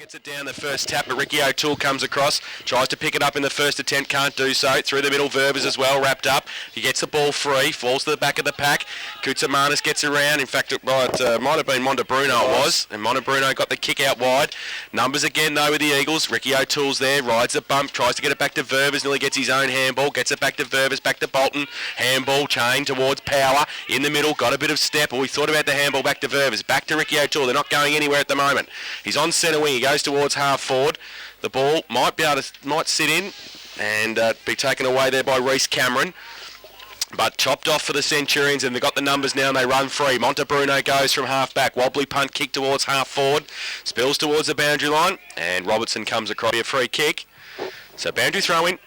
Gets it down the first tap, but Ricky O'Toole comes across, tries to pick it up in the first attempt, can't do so. Through the middle, Werribee as well, wrapped up. He gets the ball free, falls to the back of the pack. Koutsamanis gets around. In fact, it might have been Montebruno it was. And Montebruno got the kick out wide. Numbers again, though, with the Eagles. Ricky O'Toole's there, rides the bump, tries to get it back to Werribee, nearly gets his own handball, gets it back to Werribee, back to Bolton. Handball chain towards Power. In the middle, got a bit of step. We thought about the handball back to Werribee. Back to Ricky O'Toole. They're not going anywhere at the moment. He's on centre wing. He goes towards half forward. The ball might sit in and be taken away there by Reece Cameron. But chopped off for the Centurions, and they've got the numbers now and they run free. Montebruno goes from half back. Wobbly punt kick towards half forward. Spills towards the boundary line, and Robertson comes across a free kick. So boundary throw in.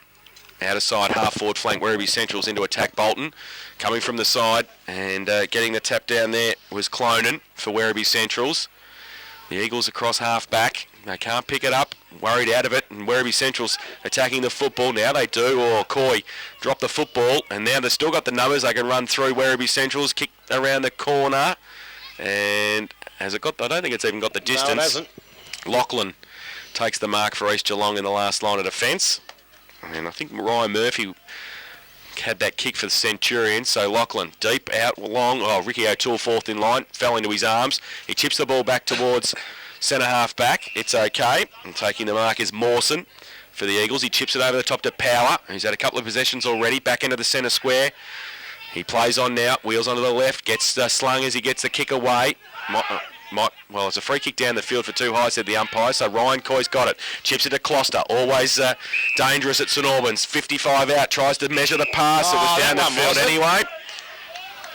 Out of side, half forward flank, Werribee Centrals into attack Bolton. Coming from the side and getting the tap down there was Clonan for Werribee Centrals. The Eagles across half back. They can't pick it up. Worried out of it. And Werribee Centrals attacking the football. Now they do. Or Coy dropped the football. And now they've still got the numbers. They can run through Werribee Centrals. Kick around the corner. And has it got... I don't think it's even got the distance. No, it hasn't. Lachlan takes the mark for East Geelong in the last line of defence. And I think Ryan Murphy had that kick for the Centurions. So Lachlan deep out long. Oh, Ricky O'Toole fourth in line. Fell into his arms. He chips the ball back towards centre half back. It's okay. And taking the mark is Mawson for the Eagles. He chips it over the top to Power. He's had a couple of possessions already. Back into the centre square. He plays on now. Wheels onto the left. Gets slung as he gets the kick away. Well, it's a free kick down the field for too high, said the umpire. So Ryan Coy's got it. Chips it to Closter. Always dangerous at St Albans. 55 out. Tries to measure the pass. It was down the field anyway.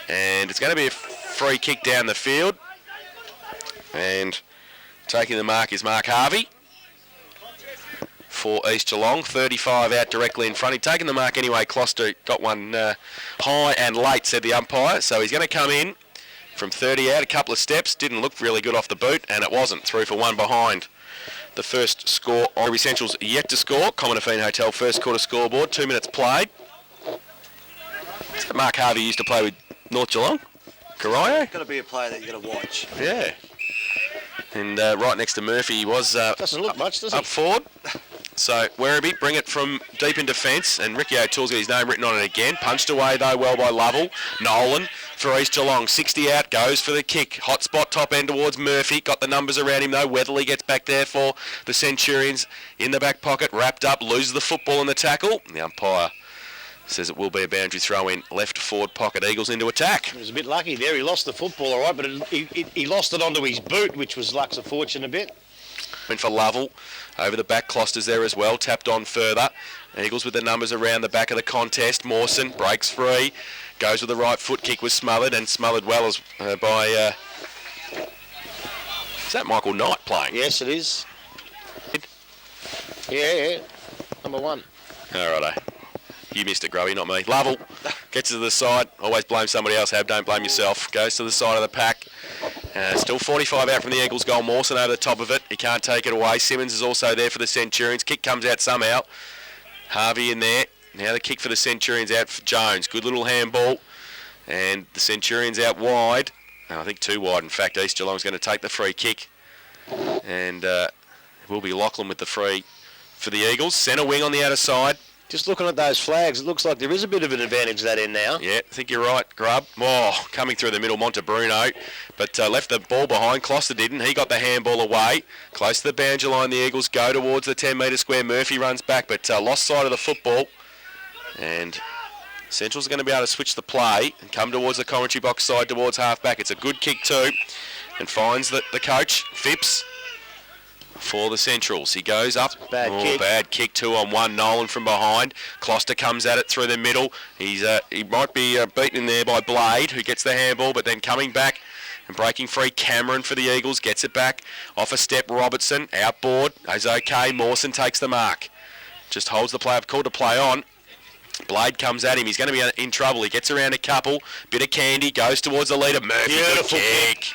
And it's going to be a free kick down the field. And taking the mark is Mark Harvey for East Geelong. 35 out directly in front. He's taken the mark anyway. Closter got one high and late, said the umpire. So he's going to come in from 30 out, a couple of steps, didn't look really good off the boot, and it wasn't. 3 for 1 behind. The first score, Werribee Central's yet to score. Commonafine Hotel first quarter scoreboard, 2 minutes played. Mark Harvey used to play with North Geelong. Carayo. Got to be a player that you got to watch. Yeah. And right next to Murphy, he was doesn't look much, does he? Up forward. So Werribee bring it from deep in defence, and Ricky O'Toole's got his name written on it again. Punched away though well by Lovell. Nolan for East Geelong. 60 out, goes for the kick. Hot spot top end towards Murphy. Got the numbers around him though. Weatherly gets back there for the Centurions in the back pocket. Wrapped up, loses the football in the tackle. The umpire says it will be a boundary throw in left forward pocket. Eagles into attack. He was a bit lucky there. He lost the football all right, but he lost it onto his boot, which was Lux of fortune a bit. Went for Lovell. Over the back, Closter's there as well. Tapped on further. Eagles with the numbers around the back of the contest. Mawson breaks free. Goes with the right foot. Kick was smothered, and smothered well as by... is that Michael Knight playing? Yes, it is. Yeah. Number 1. All righto. You missed it, Grubby, not me. Lovell gets to the side. Always blame somebody else, Hab. Don't blame yourself. Goes to the side of the pack. Still 45 out from the Eagles goal. Mawson over the top of it. He can't take it away. Simmons is also there for the Centurions. Kick comes out somehow. Harvey in there. Now the kick for the Centurions out for Jones. Good little handball. And the Centurions out wide. I think too wide. In fact, East Geelong's going to take the free kick. And it will be Lachlan with the free for the Eagles. Centre wing on the outer side. Just looking at those flags, it looks like there is a bit of an advantage that end now. Yeah, I think you're right, Grub. Oh, coming through the middle, Montebruno, but left the ball behind. Closter didn't. He got the handball away. Close to the boundary line, the Eagles go towards the 10-metre square. Murphy runs back, but lost sight of the football. And Central's going to be able to switch the play and come towards the commentary box side towards half-back. It's a good kick too, and finds the coach, Phipps, for the Centrals. He goes up. Bad kick. 2-on-1. Nolan from behind. Closter comes at it through the middle. He might be beaten in there by Blade, who gets the handball, but then coming back and breaking free. Cameron for the Eagles gets it back. Off a step, Robertson. Outboard. Is okay. Mawson takes the mark. Just holds the play. I've called to play on. Blade comes at him. He's going to be in trouble. He gets around a couple. Bit of candy. Goes towards the leader. Murphy. Beautiful kick.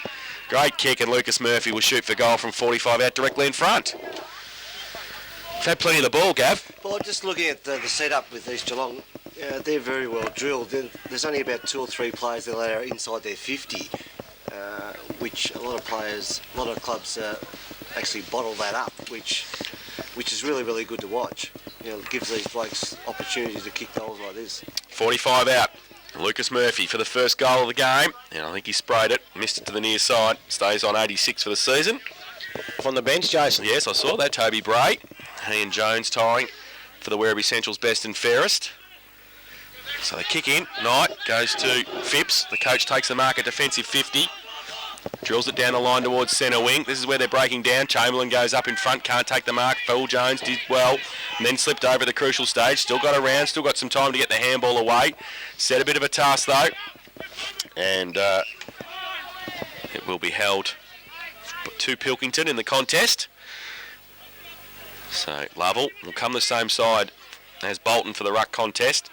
Great kick, and Lucas Murphy will shoot for goal from 45 out directly in front. They've had plenty of the ball, Gav. Well, just looking at the setup with East Geelong, they're very well drilled. There's only about 2 or 3 players that are inside their 50, which a lot of clubs actually bottle that up, which is really, really good to watch. You know, it gives these blokes opportunities to kick goals like this. 45 out. Lucas Murphy for the first goal of the game, and I think he sprayed it, missed it to the near side, stays on 86 for the season. On the bench, Jason. Yes, I saw that. Toby Bray, he and Jones tying for the Werribee Central's best and fairest. So they kick in. Knight goes to Phipps. The coach takes the mark at defensive 50. Drills it down the line towards centre wing. This is where they're breaking down. Chamberlain goes up in front, can't take the mark. Phil Jones did well, and then slipped over the crucial stage. Still got around, still got some time to get the handball away. Set a bit of a task though, and it will be held to Pilkington in the contest. So Lovell will come the same side as Bolton for the ruck contest.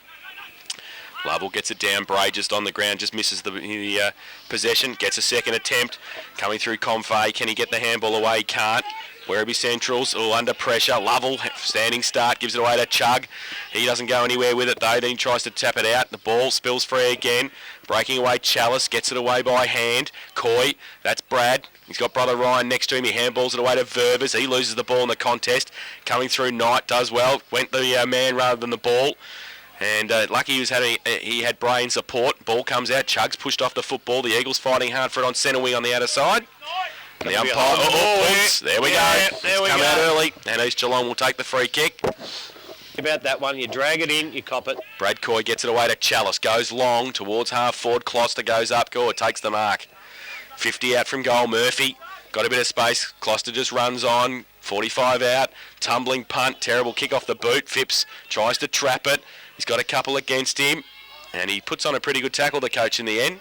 Lovell gets it down. Bray just on the ground, just misses the possession. Gets a second attempt. Coming through Confay. Can he get the handball away? He can't. Werribee Centrals under pressure. Lovell, standing start, gives it away to Chug. He doesn't go anywhere with it though. Then he tries to tap it out. The ball spills free again. Breaking away Chalice, gets it away by hand. Coy, that's Brad. He's got brother Ryan next to him. He handballs it away to Verbers. He loses the ball in the contest. Coming through Knight does well. Went the man rather than the ball. And lucky he had brain support. Ball comes out. Chug's pushed off the football. The Eagles fighting hard for it on centre wing on the outer side. And the umpire, there we go. There we come go. out early, and East Geelong will take the free kick. About that one, you drag it in, you cop it. Brad Coy gets it away to Chalice. Goes long towards half forward. Closter goes up. Takes the mark. 50 out from goal. Murphy got a bit of space. Closter just runs on. 45 out. Tumbling punt. Terrible kick off the boot. Phipps tries to trap it. He's got a couple against him, and he puts on a pretty good tackle, the coach, in the end.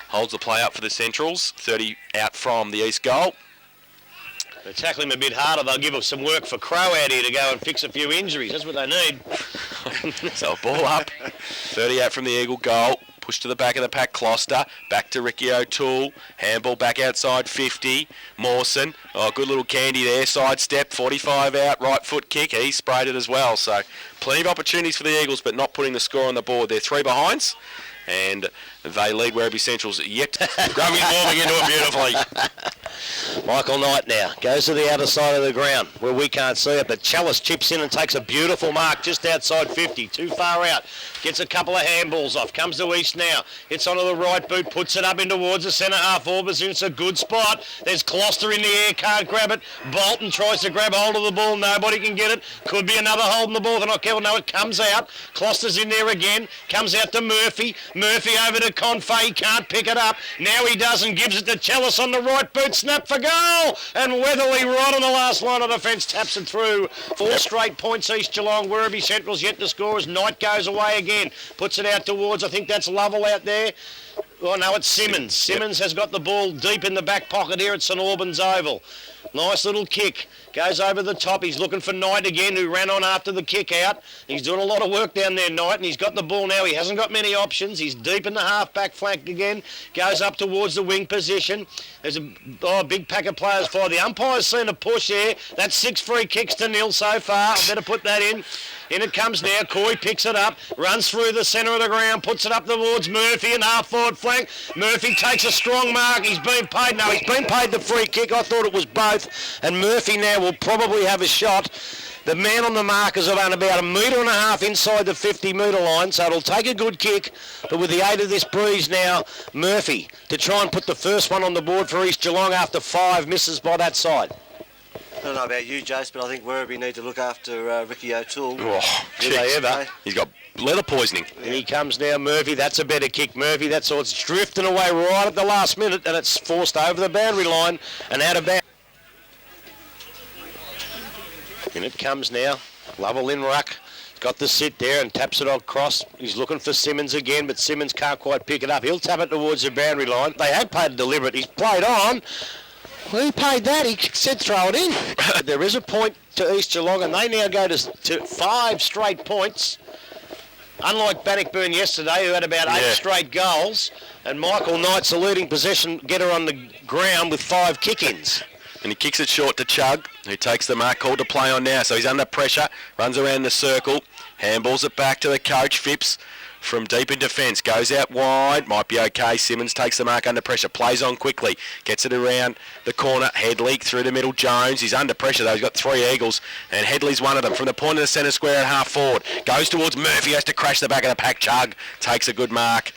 Holds the play up for the Centrals. 30 out from the East goal. They tackle him a bit harder. They'll give us some work for Crow out here to go and fix a few injuries. That's what they need. So ball up. 30 out from the Eagle goal. Push to the back of the pack. Closter. Back to Ricky O'Toole. Handball back outside 50. Mawson. Oh, good little candy there. Side step. 45 out. Right foot kick. He sprayed it as well. So plenty of opportunities for the Eagles, but not putting the score on the board. They're 3 behinds. And they lead Werribee Central's yet. Grummy's warming into it beautifully. Michael Knight now goes to the outer side of the ground where we can't see it, but Chalice chips in and takes a beautiful mark just outside 50, too far out. Gets a couple of handballs off, comes to East now, hits onto the right boot, puts it up in towards the centre half. Orbis, it's a good spot. There's Closter in the air, can't grab it. Bolton tries to grab hold of the ball, nobody can get it. Could be another holding the ball, they're not careful. No, it comes out. Closter's in there again, comes out to Murphy. Murphy over to Confay, he can't pick it up. Now he does and gives it to Chalice on the right boot, snap for goal. And Weatherly right on the last line of defence taps it through. 4 straight points East Geelong. Werribee Central's yet to score as Knight goes away again. Puts it out towards, I think that's Lovell out there. Oh no, it's Simmons. Simmons has got the ball deep in the back pocket here at St Albans Oval. Nice little kick. Goes over the top. He's looking for Knight again, who ran on after the kick out. He's doing a lot of work down there, Knight, and he's got the ball now. He hasn't got many options. He's deep in the half-back flank again. Goes up towards the wing position. There's a big pack of players for the umpire's seen a push there. That's 6 free kicks to nil so far. I better put that in. In it comes now. Coy picks it up, runs through the centre of the ground, puts it up towards Murphy and half-forward flank. Murphy takes a strong mark. He's been paid. No, he's been paid the free kick. I thought it was both. And Murphy now will probably have a shot. The man on the mark is around about 1.5 metres inside the 50-metre line, so it'll take a good kick. But with the aid of this breeze now, Murphy to try and put the first one on the board for East Geelong after 5 misses by that side. I don't know about you, Jace, but I think Werribee need to look after Ricky O'Toole. Oh, Do they ever? He's got leather poisoning. And he comes now, Murphy. That's a better kick, Murphy. That's all. It's drifting away right at the last minute, and it's forced over the boundary line and out of bounds. And it comes now. Lovell in ruck. He's got the sit there and taps it across. He's looking for Simmons again, but Simmons can't quite pick it up. He'll tap it towards the boundary line. They have played deliberate. He's played on. Well, he paid that. He said throw it in. There is a point to East Geelong, and they now go to 5 straight points. Unlike Bannockburn yesterday, who had about 8 straight goals, and Michael Knight's a leading possession getter on the ground with 5 kick-ins. And he kicks it short to Chug, who takes the mark, called to play on now. So he's under pressure, runs around the circle, handballs it back to the coach, Phipps. from deep in defence. Goes out wide. Might be okay. Simmons takes the mark under pressure. Plays on quickly. Gets it around the corner. Headley through the middle. Jones. He's under pressure though. He's got 3 Eagles. And Headley's one of them. From the point of the centre square at half forward. Goes towards Murphy. Has to crash the back of the pack. Chug takes a good mark.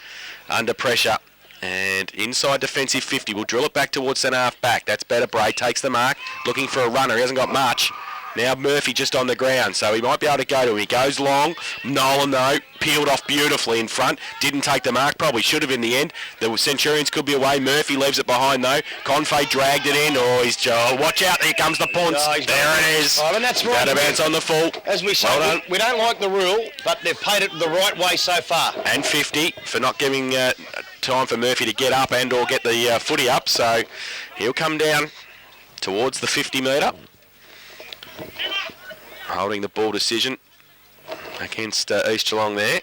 Under pressure. And inside defensive 50. We'll drill it back towards centre half back. That's better. Bray takes the mark. Looking for a runner. He hasn't got much. Now Murphy just on the ground, so he might be able to go to him. He goes long. Nolan, though, peeled off beautifully in front. Didn't take the mark. Probably should have in the end. The Centurions could be away. Murphy leaves it behind, though. Confe dragged it in. Oh, he's Joe. Watch out. Here comes the punts. No, there it is. Oh, and that's right. Out of bounds on the full. As we say, we don't like the rule, but they've played it the right way so far. And 50 for not giving time for Murphy to get up and or get the footy up. So he'll come down towards the 50 metre. Holding the ball decision against East Geelong there.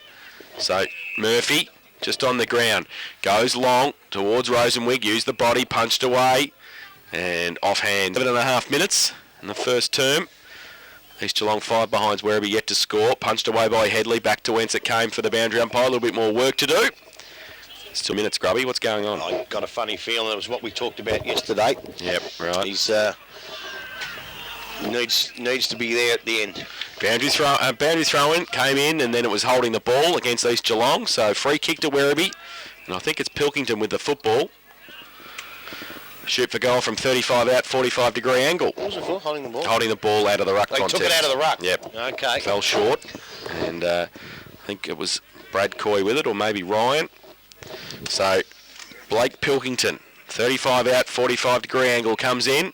So Murphy just on the ground. Goes long towards Rosenwig. Used the body. Punched away. And offhand. 7.5 minutes in the first term. East Geelong 5 behind. Werribee yet to score. Punched away by Headley. Back to whence it came for the boundary umpire. A little bit more work to do. Still minutes, Grubby. What's going on? I got a funny feeling. It was what we talked about yesterday. Yep, right. He's needs to be there at the end. Boundary throw-in came in, and then it was holding the ball against East Geelong. So free kick to Werribee, and I think it's Pilkington with the football. Shoot for goal from 35 out, 45-degree angle. What was it for? Holding the ball? Holding the ball out of the ruck contest. They took it out of the ruck? Yep. Okay. Fell short, and I think it was Brad Coy with it, or maybe Ryan. So Blake Pilkington, 35 out, 45-degree angle comes in.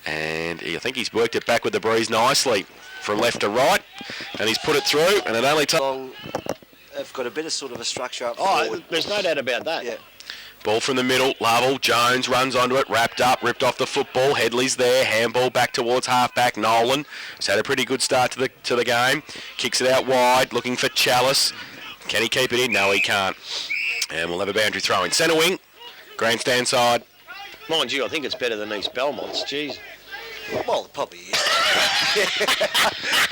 And I think he's worked it back with the breeze nicely from left to right. And he's put it through, and it only took... They've got a bit of sort of a structure up Oh, forward. there's no doubt about that. Yeah. Ball from the middle, Lovell, Jones runs onto it, wrapped up, ripped off the football. Headley's there, handball back towards halfback. Nolan has had a pretty good start to the game. Kicks it out wide, looking for Chalice. Can he keep it in? No, he can't. And we'll have a boundary throw in. Centre wing, grandstand side. Mind you, I think it's better than East Belmont's. Jeez. Well, it probably is.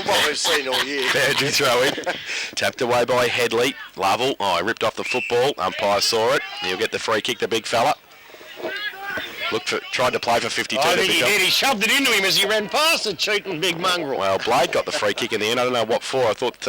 What we've seen all year. Boundary throw in. Tapped away by Headley. Lovell. Oh, he ripped off the football. Umpire saw it. He'll get the free kick, the big fella. Tried to play for 52. I think he did. He shoved it into him as he ran past the cheating big mongrel. Well, Blade got the free kick in the end. I don't know what for. I thought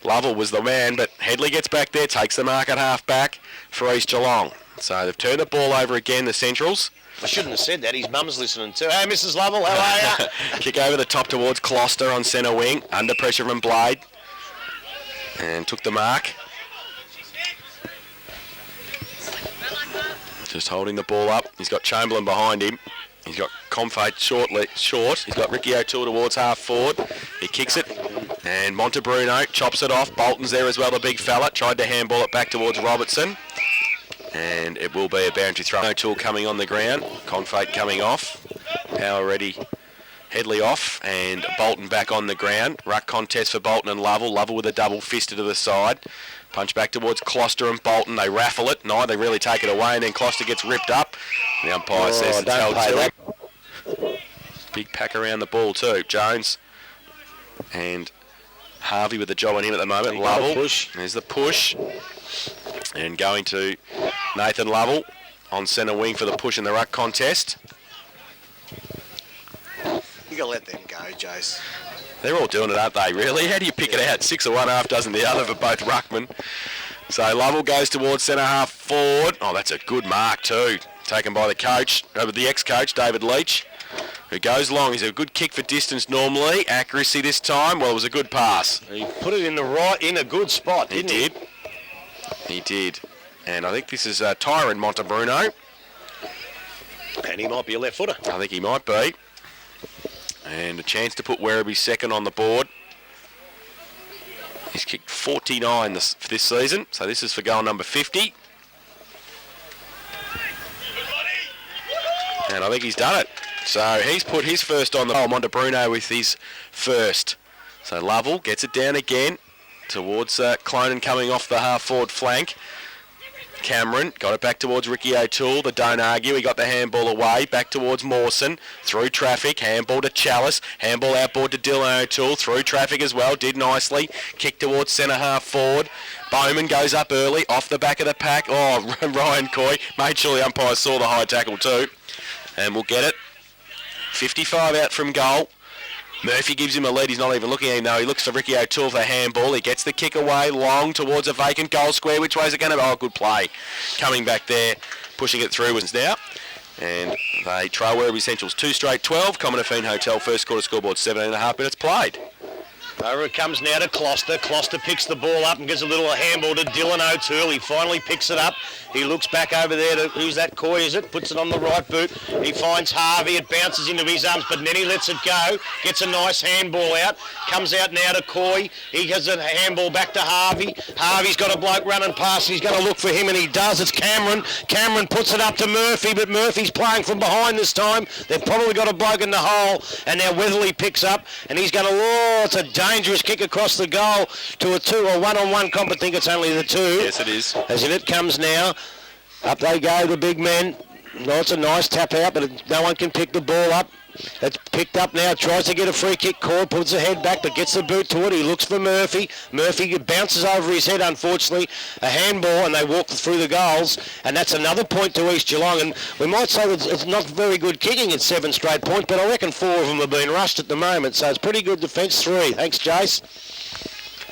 Lovell was the man, but Headley gets back there, takes the mark at half back for East Geelong. So they've turned the ball over again, the Centrals. I shouldn't have said that. His mum's listening too. Hey, Mrs. Lovell, how are you? Kick over the top towards Closter on centre wing. Under pressure from Blade. And took the mark. Just holding the ball up. He's got Chamberlain behind him. He's got Comfate short. He's got Ricky O'Toole towards half forward. He kicks it. And Montebruno chops it off. Bolton's there as well, the big fella. Tried to handball it back towards Robertson. And it will be a boundary throw. O'Toole coming on the ground. Confate coming off. Power ready. Headley off. And Bolton back on the ground. Ruck contest for Bolton and Lovell. Lovell with a double fist to the side. Punch back towards Closter and Bolton. They raffle it. No, they really take it away. And then Closter gets ripped up. The umpire says it's held to him. Big pack around the ball too. Jones and Harvey with the job on him at the moment. Lovell. There's the push. And going to Nathan Lovell on centre wing for the push in the ruck contest. You got to let them go, Jace. They're all doing it, aren't they, really? How do you pick it out? 6 of one, half dozen the other for both ruckmen. So Lovell goes towards centre half forward. Oh, that's a good mark too. Taken by the coach, the ex-coach, David Leach, who goes long. He's a good kick for distance normally. Accuracy this time, well, it was a good pass. He put it in a good spot, didn't he? He did. And I think this is Tyron Montebruno. And he might be a left footer. I think he might be. And a chance to put Werribee second on the board. He's kicked 49 this season, so this is for goal number 50. And I think he's done it. So he's put his first on the goal. Montebruno with his first. So Lovell gets it down again towards Clonan coming off the half-forward flank. Cameron got it back towards Ricky O'Toole. The don't argue. He got the handball away. Back towards Mawson. Through traffic. Handball to Chalice. Handball outboard to Dylan O'Toole. Through traffic as well. Did nicely. Kick towards centre half forward. Bowman goes up early. Off the back of the pack. Oh, Ryan Coy. Made sure the umpire saw the high tackle too. And we'll get it. 55 out from goal. Murphy gives him a lead. He's not even looking at him, though. He looks for Ricky O'Toole for the handball. He gets the kick away, long towards a vacant goal square. Which way is it going to be? Oh, good play. Coming back there, pushing it through was now. And they trail Werribee Essentials 2 straight 12. Commonafine Hotel, first quarter scoreboard, 17.5 minutes played. Over it comes now to Closter. Closter picks the ball up and gives a little handball to Dylan O'Toole. He finally picks it up. He looks back over there to, who's that, Coy, is it? Puts it on the right boot. He finds Harvey. It bounces into his arms, but then he lets it go. Gets a nice handball out. Comes out now to Coy. He has a handball back to Harvey. Harvey's got a bloke running past. He's going to look for him, and he does. It's Cameron. Cameron puts it up to Murphy, but Murphy's playing from behind this time. They've probably got a bloke in the hole, and now Weatherly picks up, and he's going to, it's a dangerous kick across the goal to a 2 or 1-on-1 comp. I think it's only the 2. Yes, it is. As it comes now. Up they go, the big men. No, it's a nice tap out, but no one can pick the ball up. It's picked up now, tries to get a free kick call, puts the head back, but gets the boot to it. He looks for Murphy. Murphy bounces over his head, unfortunately. A handball, and they walk through the goals, and that's another point to East Geelong. And we might say that it's not very good kicking at 7 straight points, but I reckon 4 of them have been rushed at the moment, so it's pretty good defence. 3. Thanks, Jace.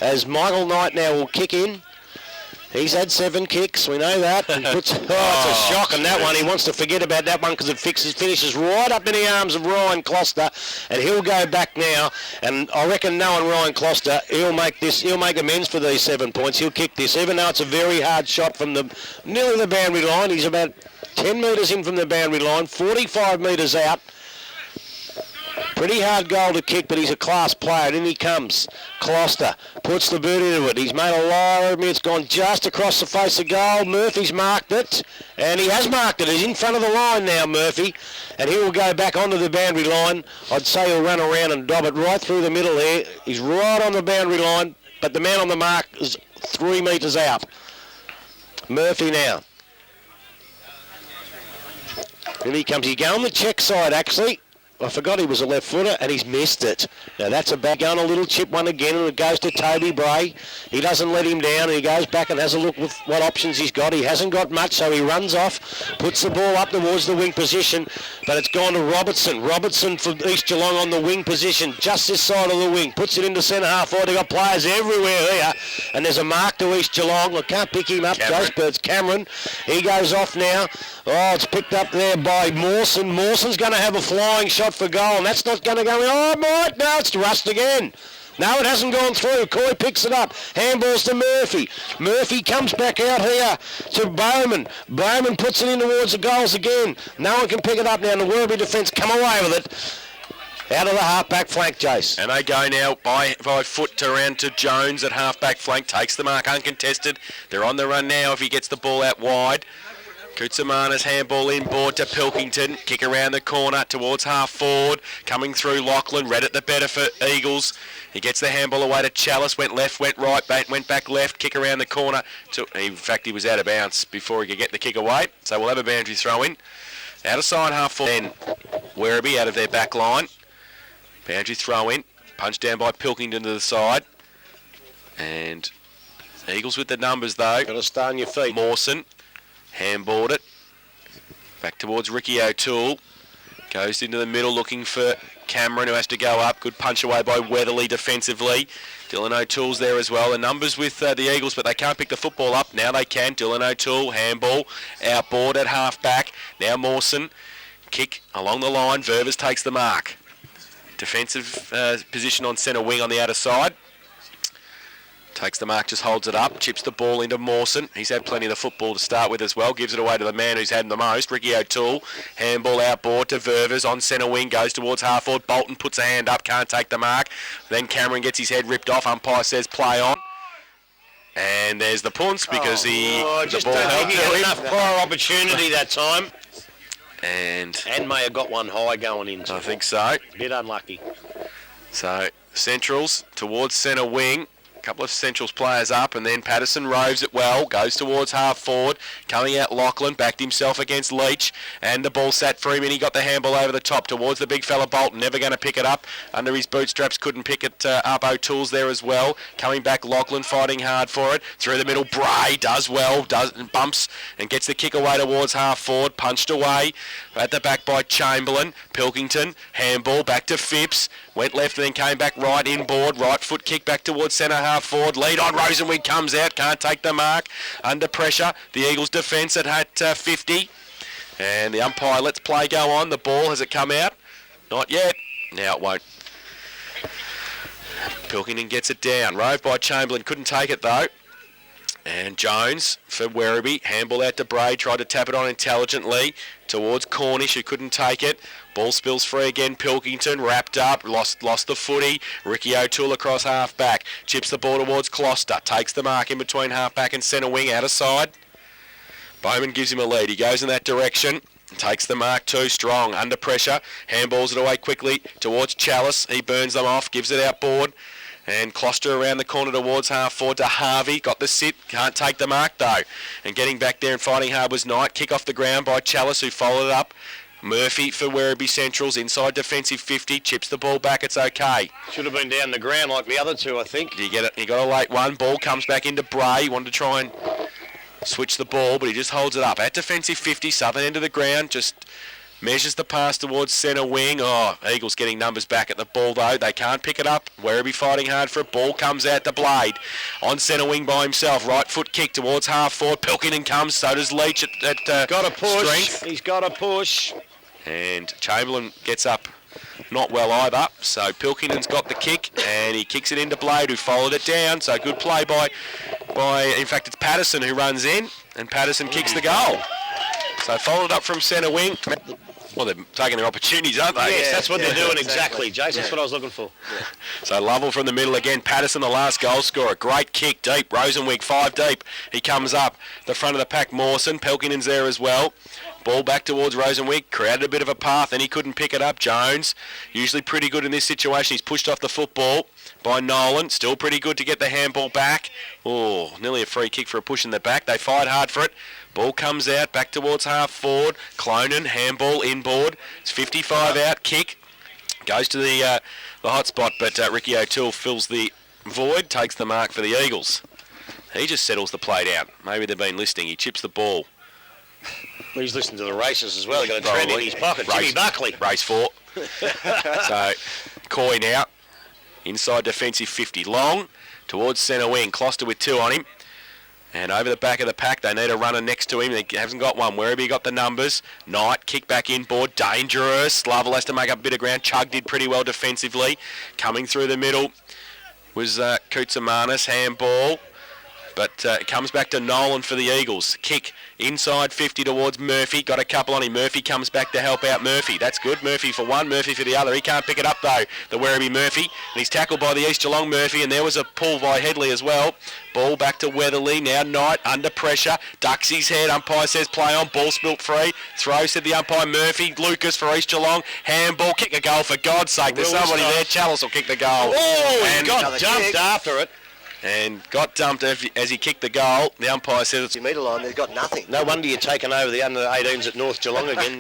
As Michael Knight now will kick in. He's had 7 kicks, we know that. And puts, it's a shock on that one. He wants to forget about that one because it finishes right up in the arms of Ryan Closter, and he'll go back now. And I reckon knowing Ryan Closter, he'll make amends for these 7 points. He'll kick this, even though it's a very hard shot from nearly the boundary line. He's about 10 metres in from the boundary line, 45 metres out. Pretty hard goal to kick, but he's a class player. In he comes. Closter puts the boot into it. He's made a lie of me. It's gone just across the face of goal. Murphy's marked it, and he has marked it. He's in front of the line now, Murphy, and he will go back onto the boundary line. I'd say he'll run around and dob it right through the middle there. He's right on the boundary line, but the man on the mark is 3 metres out. Murphy now. In he comes. He's going the check side, actually. I forgot he was a left footer, and he's missed it. Now that's a bad gun, a little chip one again, and it goes to Toby Bray. He doesn't let him down, and he goes back and has a look with what options he's got. He hasn't got much, so he runs off, puts the ball up towards the wing position, but it's gone to Robertson. Robertson for East Geelong on the wing position, just this side of the wing, puts it into centre half forward. They've got players everywhere here, and there's a mark to East Geelong. I can't pick him up, Joe, but it's Cameron. He goes off now. Oh, it's picked up there by Mawson. Mawson's going to have a flying shot for goal, and that's not going to go in. Oh, it might. No, it's Rust again. No, it hasn't gone through. Coy picks it up. Handballs to Murphy. Murphy comes back out here to Bowman. Bowman puts it in towards the goals again. No one can pick it up now. The Werribee defence come away with it. Out of the half-back flank, Jace. And they go now by foot to around to Jones at half-back flank. Takes the mark uncontested. They're on the run now if he gets the ball out wide. Kutsamana's handball inboard to Pilkington. Kick around the corner towards half forward. Coming through Lachlan. Red at the better for Eagles. He gets the handball away to Chalice. Went left, went right, went back left. Kick around the corner. In fact, he was out of bounds before he could get the kick away. So we'll have a boundary throw in. Out of side half forward. Then Werribee out of their back line. Boundary throw in. Punched down by Pilkington to the side. And Eagles with the numbers though. Got to stay on your feet. Mawson. Handballed it. Back towards Ricky O'Toole. Goes into the middle looking for Cameron, who has to go up. Good punch away by Weatherly defensively. Dylan O'Toole's there as well. The numbers with the Eagles, but they can't pick the football up. Now they can. Dylan O'Toole, handball. Outboard at half back. Now Mawson. Kick along the line. Ververs takes the mark. Defensive position on centre wing on the outer side. Takes the mark, just holds it up, chips the ball into Mawson. He's had plenty of the football to start with as well. Gives it away to the man who's had the most, Ricky O'Toole. Handball outboard to Ververs on centre wing, goes towards half forward. Bolton puts a hand up, can't take the mark. Then Cameron gets his head ripped off. Umpire says play on. And there's the punts because the ball held to him. Enough prior opportunity that time. And may have got one high going in. I think so. A bit unlucky. So Centrals towards centre wing. couple of Centrals players up, and then Patterson roves it well, goes towards half forward, coming out Lachlan, backed himself against Leach, and the ball sat for him, and he got the handball over the top towards the big fella Bolton, never going to pick it up under his bootstraps, couldn't pick it up. O'Toole's there as well, coming back Lachlan fighting hard for it, through the middle Bray does well, bumps and gets the kick away towards half forward, punched away at the back by Chamberlain. Pilkington, handball back to Phipps, went left and then came back right inboard, right foot kick back towards centre half forward, lead on Rosenwig comes out, can't take the mark, under pressure, the Eagles defence at 50, and the umpire lets play go on. The ball, has it come out? Not yet. Now it won't. Pilkington gets it down, roved by Chamberlain, couldn't take it though. And Jones for Werribee, handball out to Bray, tried to tap it on intelligently towards Cornish, who couldn't take it. Ball spills free again, Pilkington wrapped up, lost the footy. Ricky O'Toole across half back, chips the ball towards Closter, takes the mark in between half back and centre wing, out of side. Bowman gives him a lead, he goes in that direction. Takes the mark too strong, under pressure, handballs it away quickly towards Chalice, he burns them off, gives it outboard. And Closter around the corner towards half forward to Harvey. Got the sit, can't take the mark though. And getting back there and fighting hard was Knight. Kick off the ground by Chalice, who followed up. Murphy for Werribee Centrals, inside defensive 50, chips the ball back, it's okay. Should have been down the ground like the other two, I think. Did you get it? He got a late one. Ball comes back into Bray. He wanted to try and switch the ball, but he just holds it up. At defensive 50, southern end of the ground, just measures the pass towards centre wing. Oh, Eagles getting numbers back at the ball though. They can't pick it up. Werribee fighting hard for it. Ball comes out to Blade. On centre wing by himself. Right foot kick towards half forward. Pilkington comes. So does Leach at got a push. Strength. He's got a push. And Chamberlain gets up not well either. So Pilkington's got the kick and he kicks it into Blade, who followed it down. So good play by in fact it's Patterson who runs in, and Patterson kicks the goal. So followed up from centre wing. Well, they're taking their opportunities, aren't they? Yes, that's what they're doing exactly, Jason. That's what I was looking for. Yeah. So Lovell from the middle again. Patterson, the last goal scorer. Great kick deep. Rosenwig 5 deep. He comes up the front of the pack. Mawson. Pelkinen's there as well. Ball back towards Rosenwig. Created a bit of a path and he couldn't pick it up. Jones, usually pretty good in this situation. He's pushed off the football by Nolan. Still pretty good to get the handball back. Oh, nearly a free kick for a push in the back. They fight hard for it. Ball comes out, back towards half forward. Clonan, handball inboard. It's 55 out, kick. Goes to the hot spot, but Ricky O'Toole fills the void, takes the mark for the Eagles. He just settles the play down. Maybe they've been listening. He chips the ball. Well, he's listening to the races as well. He's got a trend in his pocket. Jimmy Buckley. Race 4. So, Coy now. Inside defensive 50. Long towards centre wing. Closter with 2 on him. And over the back of the pack, they need a runner next to him. He hasn't got one. Werribee got the numbers. Knight, kick back inboard. Dangerous. Lovell has to make up a bit of ground. Chug did pretty well defensively. Coming through the middle was Koutsamanis, handball. But it comes back to Nolan for the Eagles. Kick inside 50 towards Murphy. Got a couple on him. Murphy comes back to help out Murphy. That's good. Murphy for one, Murphy for the other. He can't pick it up though, the Werribee Murphy. And he's tackled by the East Geelong Murphy. And there was a pull by Headley as well. Ball back to Weatherly. Now Knight under pressure. Ducks his head. Umpire says play on. Ball spilt free. Throw, said the umpire. Murphy. Lucas for East Geelong. Handball. Kick a goal for God's sake. There's somebody there. Chalice will kick the goal. Oh, and he got dumped after it. And got dumped as he kicked the goal. The umpire said it's... 2 metre line, they've got nothing. No wonder you're taking over the under-18s at North Geelong again.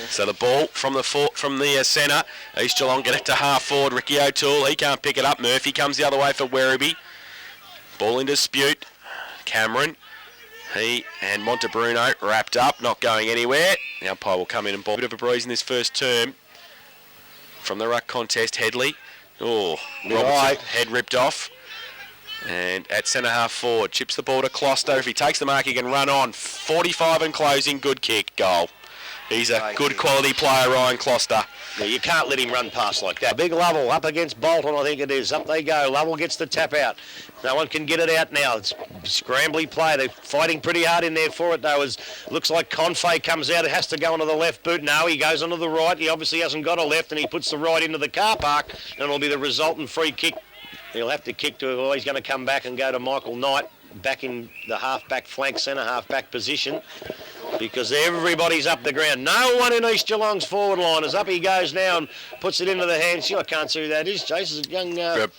So the ball from the centre. East Geelong get it to half forward. Ricky O'Toole, he can't pick it up. Murphy comes the other way for Werribee. Ball in dispute. Cameron, he and Montebruno wrapped up, not going anywhere. The umpire will come in and ball. A bit of a breeze in this first term. From the ruck contest, Headley. Oh, Robertson, head ripped off. And at centre half forward, chips the ball to Closter. If he takes the mark, he can run on. 45 and closing, good kick, goal. He's a good quality player, Ryan Closter. Yeah, you can't let him run past like that. Big Lovell up against Bolton, I think it is. Up they go. Lovell gets the tap out. No one can get it out now. It's scrambly play. They're fighting pretty hard in there for it, though. Looks like Confey comes out. It has to go onto the left boot. No, he goes onto the right. He obviously hasn't got a left, and he puts the right into the car park, and it'll be the resultant free kick. He'll have to kick to, well, he's going to come back and go to Michael Knight, back in the half-back flank, centre half-back position. because everybody's up the ground. No one in East Geelong's forward line is up. He goes now and puts it into the hands. I can't see who that is, Chase. It's a young...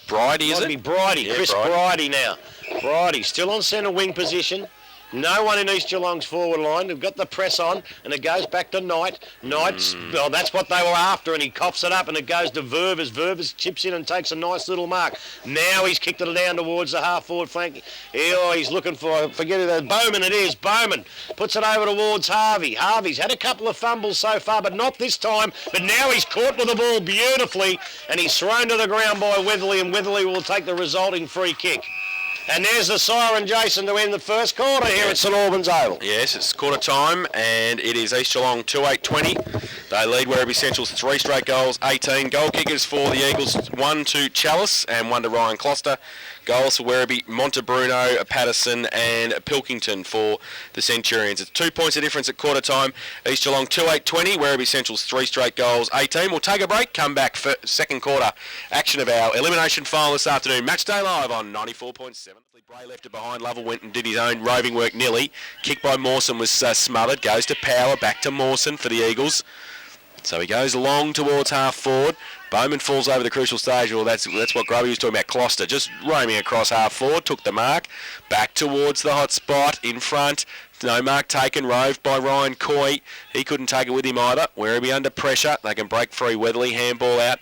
Bridie, is it? Might be Bridie. Yeah, Chris Bridie now. Bridie still on centre wing position. No one in East Geelong's forward line. They've got the press on, and it goes back to Knight. Knight's, well, that's what they were after, and he coughs it up, and it goes to Werribee. Werribee chips in and takes a nice little mark. Now he's kicked it down towards the half-forward flank. He's looking for, forget who that, Bowman it is. Bowman puts it over towards Harvey. Harvey's had a couple of fumbles so far, but not this time. But now he's caught with the ball beautifully, and he's thrown to the ground by Weatherly, and Weatherly will take the resulting free kick. And there's the siren, Jason, to end the first quarter here at St Albans Oval. Yes, it's quarter time, and it is East Geelong 2-8-20. They lead Werribee Central's 3 straight goals, 18. Goal kickers for the Eagles, 1 to Chalice and 1 to Ryan Closter. Goals for Werribee, Montebruno, Patterson and Pilkington for the Centurions. It's 2 points of difference at quarter time. East Geelong 2-8-20. Werribee Central's 3 straight goals, 18. We'll take a break, come back for second quarter action of our elimination final this afternoon. Matchday live on 94.7. Bray left it behind. Lovell went and did his own roving work nearly. Kick by Mawson was smothered. Goes to Power, back to Mawson for the Eagles. So he goes long towards half forward. Bowman falls over the crucial stage. Well, that's what Grubby was talking about. Closter just roaming across half forward. Took the mark. Back towards the hot spot in front. No mark taken. Roved by Ryan Coy. He couldn't take it with him either. Werribee under pressure. They can break free. Weatherly handball out.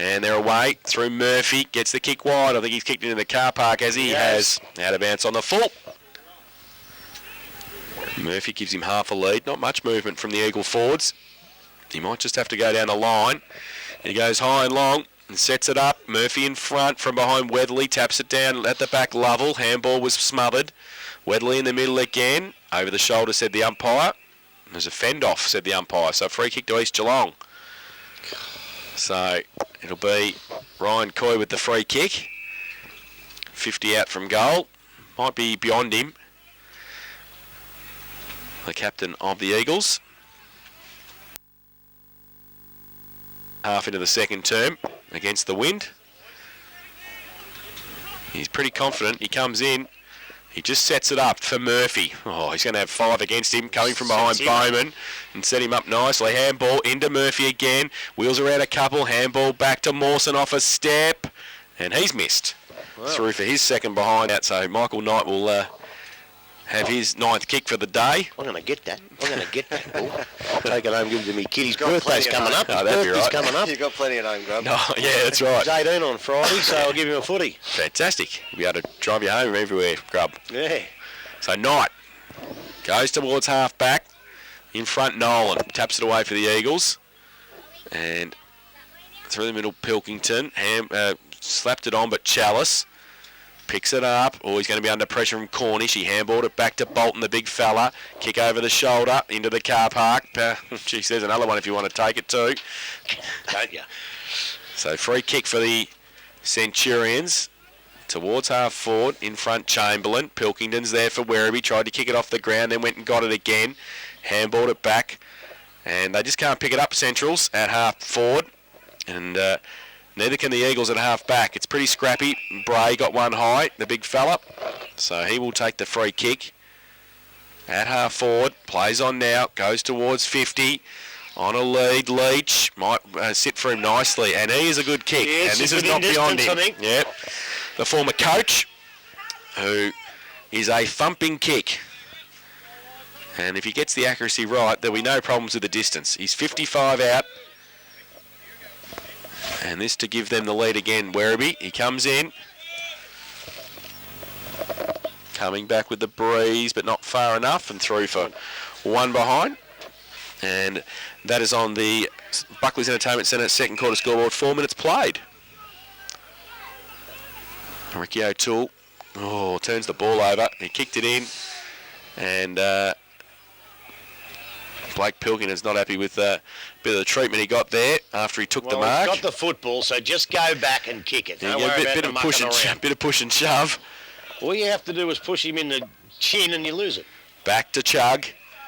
And they're away through Murphy. Gets the kick wide. I think he's kicked into the car park as he has. Out of bounds on the full. Murphy gives him half a lead. Not much movement from the Eagle forwards. He might just have to go down the line. He goes high and long and sets it up. Murphy in front from behind Weatherly. Taps it down at the back. Lovell. Handball was smothered. Weatherly in the middle again. Over the shoulder, said the umpire. There's a fend off, said the umpire. So free kick to East Geelong. So it'll be Ryan Coy with the free kick. 50 out from goal. Might be beyond him. The captain of the Eagles. Half into the second term against the wind. He's pretty confident. He comes in. He just sets it up for Murphy. Oh, he's going to have 5 against him, coming from behind Bowman, and set him up nicely. Handball into Murphy again. Wheels around a couple. Handball back to Mawson off a step, and he's missed. Through for his second behind out. So Michael Knight will have his 9th kick for the day. I'm going to get that. Ball. I'll take it home, give it to me kid. His birthday's coming up. Oh, that'd be right. Coming up. You've got plenty at home, Grub. Oh, yeah, that's right. He's 18 on Friday, so I'll give him a footy. Fantastic. You'll be able to drive you home everywhere, Grub. Yeah. So Knight goes towards half back. In front, Nolan taps it away for the Eagles. And through the middle, Pilkington. Slapped it on, but Chalice picks it up. Oh, he's going to be under pressure from Cornish. He handballed it back to Bolton, the big fella. Kick over the shoulder into the car park. Gee, there's another one if you want to take it too. Don't you? So free kick for the Centurions. Towards half forward, in front Chamberlain. Pilkington's there for Werribee. Tried to kick it off the ground, then went and got it again. Handballed it back. And they just can't pick it up, Centrals, at half forward. And neither can the Eagles at half back. It's pretty scrappy. Bray got one high, the big fella. So he will take the free kick. At half forward, plays on now, goes towards 50. On a lead, Leach might sit for him nicely. And he is a good kick. Yes, and this is not beyond him. I think. Yep. The former coach, who is a thumping kick. And if he gets the accuracy right, there'll be no problems with the distance. He's 55 out. And this to give them the lead again. Werribee, he comes in. Coming back with the breeze, but not far enough. And through for one behind. And that is on the Buckley's Entertainment Centre second quarter scoreboard. 4 minutes played. Ricky O'Toole, turns the ball over. He kicked it in. And Blake Pilkington's not happy with a bit of the treatment he got there after he took the mark. He's got the football, so just go back and kick it. Don't worry about bit of push and shove. All you have to do is push him in the chin and you lose it. Back to Chug.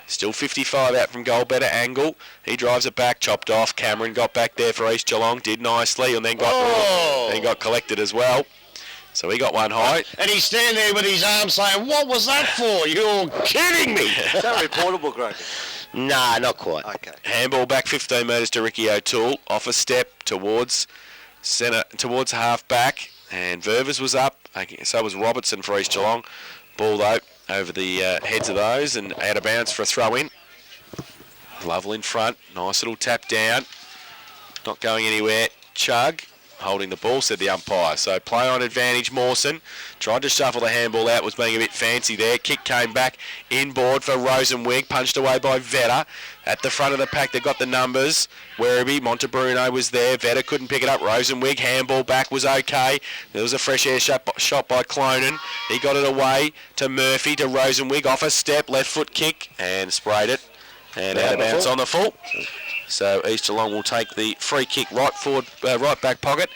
Still 55 out from goal, better angle. He drives it back, chopped off. Cameron got back there for East Geelong, did nicely, and then got collected as well. So he got one high. And he's standing there with his arm saying, what was that for? You're kidding me. Is that reportable, Greg? Nah, not quite. Okay. Handball back 15 metres to Ricky O'Toole. Off a step towards centre, towards half back. And Ververs was up. So was Robertson for East Geelong. Ball though over the heads of those and out of bounds for a throw in. Lovell in front. Nice little tap down. Not going anywhere. Chug holding the ball, said the umpire. So play on advantage, Mawson. Tried to shuffle the handball out, was being a bit fancy there. Kick came back inboard for Rosenwig, punched away by Vetter. At the front of the pack, they've got the numbers. Werribee, Montebruno was there. Vetter couldn't pick it up. Rosenwig, handball back was okay. There was a fresh air shot by Clonan. He got it away to Murphy, to Rosenwig, off a step, left foot kick, and sprayed it. And out of bounds on the full. So East Geelong will take the free kick right forward, right back pocket.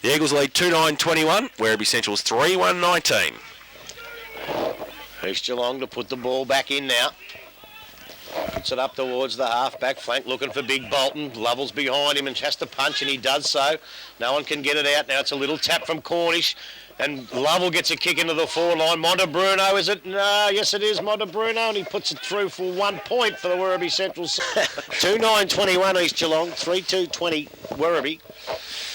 The Eagles lead 2-9-21. Werribee Central's 3-1-19. East Geelong to put the ball back in now. Puts it up towards the half-back flank, looking for Big Bolton. Lovell's behind him and has to punch, and he does so. No one can get it out. Now it's a little tap from Cornish. And Lovell gets a kick into the forward line. Montebruno, is it? No, yes it is Montebruno, and he puts it through for 1 point for the Werribee Central. 2-9-21 East Geelong, 3-2-20 Werribee.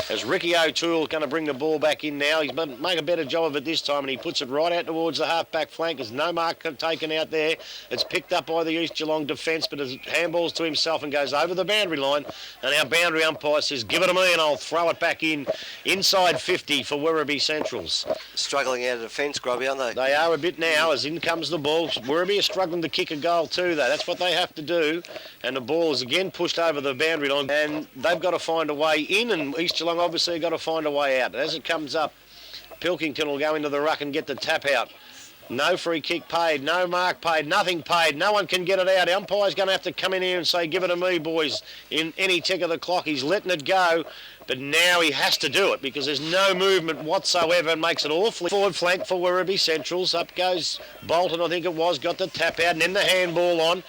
As Ricky O'Toole going to bring the ball back in now. He's make a better job of it this time, and he puts it right out towards the half-back flank. There's no mark taken out there. It's picked up by the East Geelong defence, but it handballs to himself and goes over the boundary line. And our boundary umpire says, give it to me and I'll throw it back in inside 50 for Werribee Centrals. Struggling out of defence, Grubby, aren't they? They are a bit now, as in comes the ball. Werribee are struggling to kick a goal too, though. That's what they have to do. And the ball is again pushed over the boundary line, and they've got to find a way in, and East Geelong obviously got to find a way out. As it comes up, Pilkington will go into the ruck and get the tap out. No free kick paid, no mark paid, nothing paid. No one can get it out. The umpire's going to have to come in here and say, give it to me, boys, in any tick of the clock. He's letting it go, but now he has to do it because there's no movement whatsoever and makes it awfully forward flank for Werribee Centrals. Up goes Bolton, I think it was, got the tap out and then the handball on.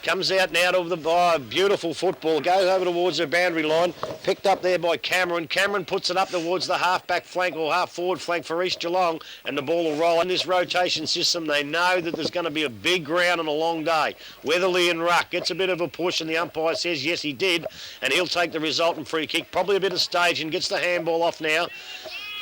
Comes out now to the beautiful football, goes over towards the boundary line, picked up there by Cameron. Cameron puts it up towards the half-back flank or half-forward flank for East Geelong, and the ball will roll. In this rotation system, they know that there's going to be a big ground and a long day. Weatherly and Ruck gets a bit of a push, and the umpire says yes, he did, and he'll take the resultant free kick. Probably a bit of stage and gets the handball off now.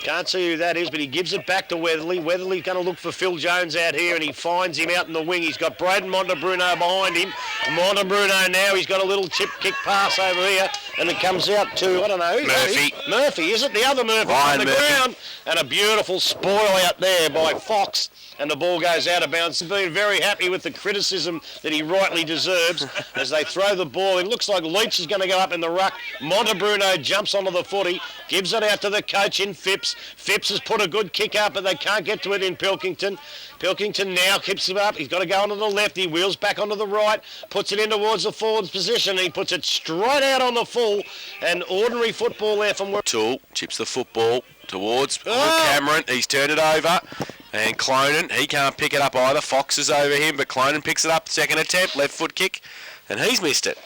Can't see who that is, but he gives it back to Weatherly. Weatherly's going to look for Phil Jones out here, and he finds him out in the wing. He's got Braden Montebruno behind him. Montebruno now, he's got a little chip kick pass over here, and it comes out to, I don't know. Murphy. Murphy, is it? The other Murphy on the ground. And a beautiful spoil out there by Fox, and the ball goes out of bounds. He's been very happy with the criticism that he rightly deserves as they throw the ball. It looks like Leach is going to go up in the ruck. Montebruno jumps onto the footy, gives it out to the coach in Phipps. Phipps has put a good kick up, but they can't get to it in Pilkington. Pilkington now keeps it up. He's got to go onto the left. He wheels back onto the right, puts it in towards the forwards position. He puts it straight out on the full. And ordinary football there from where... Toole chips the football towards Cameron. He's turned it over. And Clonan, he can't pick it up either. Fox is over him, but Clonan picks it up. Second attempt, left foot kick, and he's missed it.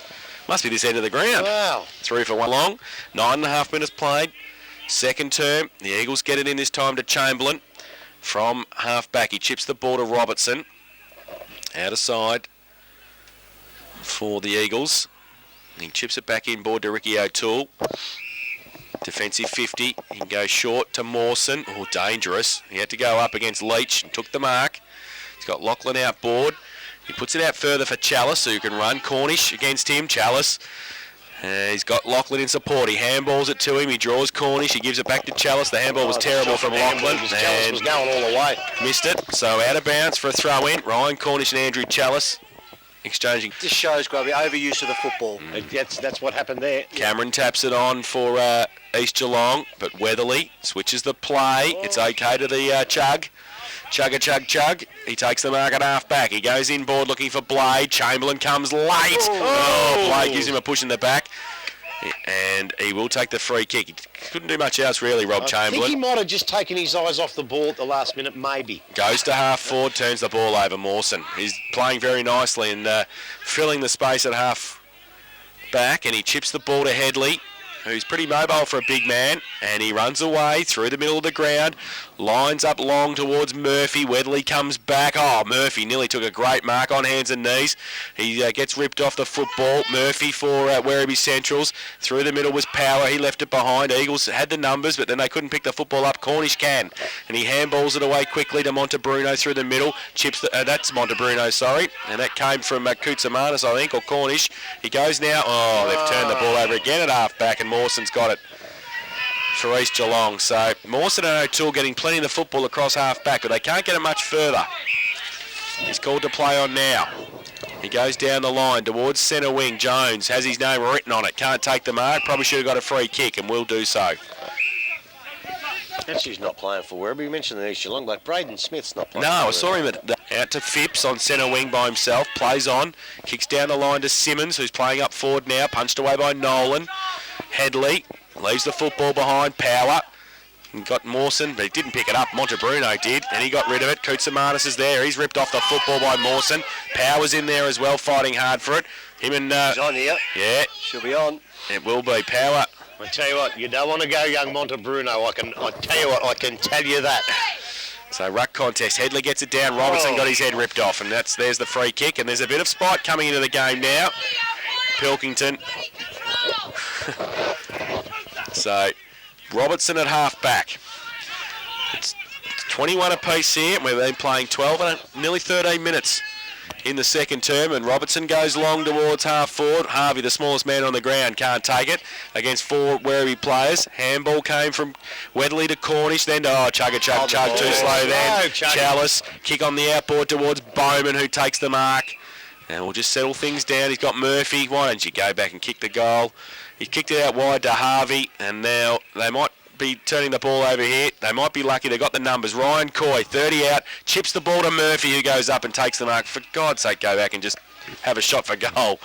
Must be this end of the ground. Wow. 3 for 1 long. 9.5 minutes played. Second term. The Eagles get it in this time to Chamberlain from half back. He chips the ball to Robertson. Out of side for the Eagles. He chips it back inboard to Ricky O'Toole. Defensive 50. He can go short to Mawson. Oh, dangerous. He had to go up against Leach and took the mark. He's got Lachlan outboard. He puts it out further for Chalice, who can run. Cornish against him. Chalice. He's got Lachlan in support. He handballs it to him. He draws Cornish. He gives it back to Chalice. The handball was terrible from Lachlan. Chalice was going all the way. Missed it. So out of bounds for a throw in. Ryan Cornish and Andrew Chalice exchanging. This shows, Grubby, overuse of the football. That's what happened there. Cameron taps it on for East Geelong, but Weatherly switches the play. It's okay to the Chug. Chug. He takes the mark at half back. He goes inboard looking for Blade. Chamberlain comes late. Blade gives him a push in the back. And he will take the free kick. He couldn't do much else really, Rob Chamberlain. I think he might have just taken his eyes off the ball at the last minute, maybe. Goes to half forward, turns the ball over Mawson. He's playing very nicely and filling the space at half back, and he chips the ball to Headley. who's pretty mobile for a big man, and he runs away through the middle of the ground, lines up long towards Murphy. Wedley comes back. Oh, Murphy nearly took a great mark on hands and knees. He gets ripped off the football. Murphy for Werribee Centrals. Through the middle was Power. He left it behind. Eagles had the numbers, but then they couldn't pick the football up. Cornish can, and he handballs it away quickly to Montebruno through the middle. Chips. That's Montebruno, sorry, and that came from Koutsamanis, I think, or Cornish. He goes now. Oh, they've turned the ball over again at half-back, and Mawson's got it for East Geelong. So Mawson and O'Toole getting plenty of the football across half-back, but they can't get it much further. He's called to play on now. He goes down the line towards centre wing. Jones has his name written on it. Can't take the mark. Probably should have got a free kick, and will do so. Actually, he's not playing for Werribee. You mentioned the East Geelong, but Braden Smith's not playing. No, I saw him out to Phipps on centre wing by himself. Plays on. Kicks down the line to Simmons, who's playing up forward now. Punched away by Nolan. Headley leaves the football behind. Power. He got Mawson, but he didn't pick it up. Montebruno did, and he got rid of it. Koutsamanis is there. He's ripped off the football by Mawson. Power's in there as well, fighting hard for it. Him and... He's on here. Yeah. Should be on. It will be. Power. I tell you what, you don't want to go young Montebruno. I can tell you that. So ruck contest. Headley gets it down. Robertson got his head ripped off, and there's the free kick. And there's a bit of spite coming into the game now. Pilkington. So Robertson at half back. It's 21 apiece here. We've been playing 12 and nearly 13 minutes in the second term, and Robertson goes long towards half forward. Harvey, the smallest man on the ground, can't take it against four Werribee players. Handball came from Wedley to Cornish, then to chug, too slow then. Chalice, kick on the outboard towards Bowman, who takes the mark. And we'll just settle things down. He's got Murphy. Why don't you go back and kick the goal? He kicked it out wide to Harvey, and now they might be turning the ball over here. They might be lucky. They got the numbers. Ryan Coy, 30 out, chips the ball to Murphy, who goes up and takes the mark. For God's sake, go back and just have a shot for goal